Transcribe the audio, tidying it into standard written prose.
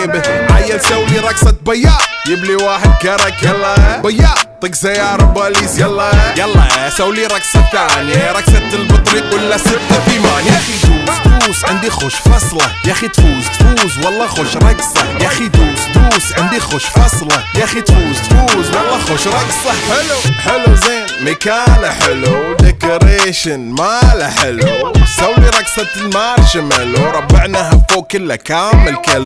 جيبه. عيل سولي رقصة بياع يبلي واحد كرك يلا بياع طق سيارة بوليس يلا يلا سولي رقصة ثانية رقصة البطريق ولا 6 في مان. يا اخي دوس عندي خوش فصلة يا اخي تفوز والله خوش رقصة يا اخي دوس عندي خوش فصلة يا اخي تفوز والله خوش رقصة. حلو زين مكانه حلو ديكوريشن ماله حلو سولي رقصة المارشميلو ربعناها فوق كله كامل كل